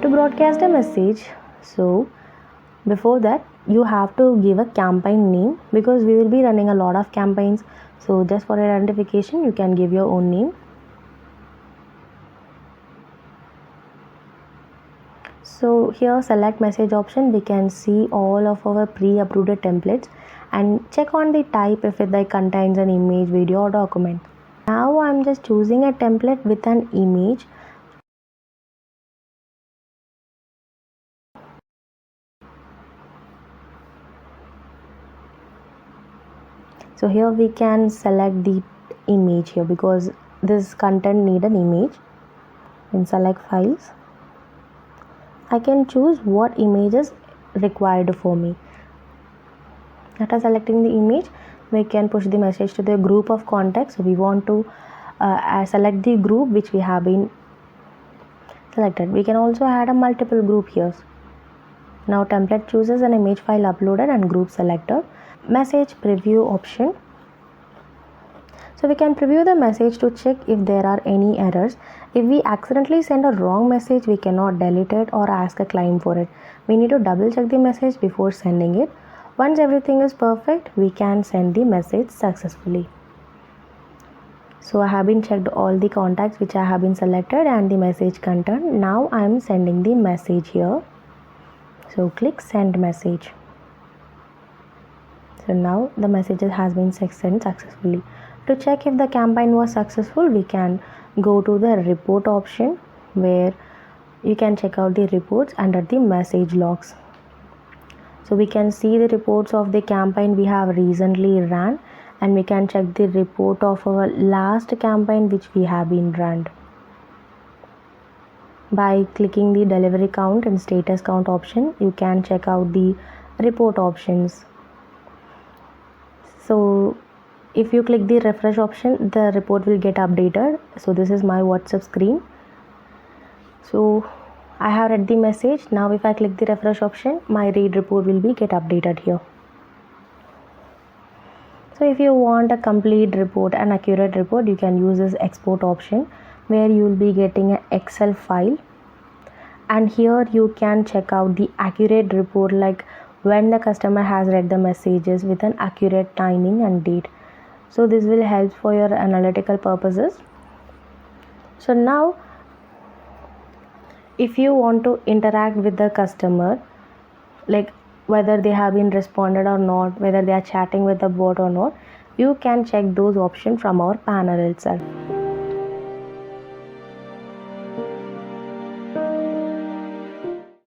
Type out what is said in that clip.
To broadcast a message, so before that you have to give a campaign name, because we will be running a lot of campaigns. So just for identification you can give your own name. So here select message option, we can see all of our pre-approved templates and check on the type if it contains an image, video or document. Now I'm just choosing a template with an image. So here we can select the image here because this content need an image. Then select files. I can choose what image is required for me. After selecting the image, we can push the message to the group of contacts. So we want to select the group which we have been selected. We can also add a multiple group here. Now template chooses an image file uploaded and group selected. Message preview option. So we can preview the message to check if there are any errors. If we accidentally send a wrong message, we cannot delete it or ask a claim for it. We need to double check the message before sending it. Once everything is perfect, we can send the message successfully. So I have been checked all the contacts which I have been selected and the message content. Now I am sending the message here. So click send message. So now the message has been sent successfully. To check if the campaign was successful, we can go to the report option where you can check out the reports under the message logs. So we can see the reports of the campaign we have recently ran, and we can check the report of our last campaign which we have been run. By clicking the delivery count and status count option, you can check out the report options. So if you click the refresh option, the report will get updated. So this is my WhatsApp screen. So I have read the message. Now if I click the refresh option, my read report will be get updated here. So if you want a complete report, an accurate report, you can use this export option where you will be getting an Excel file, and here you can check out the accurate report, like when the customer has read the messages with an accurate timing and date. So this will help for your analytical purposes. So now if you want to interact with the customer, like whether they have been responded or not, whether they are chatting with the bot or not, you can check those options from our panel itself.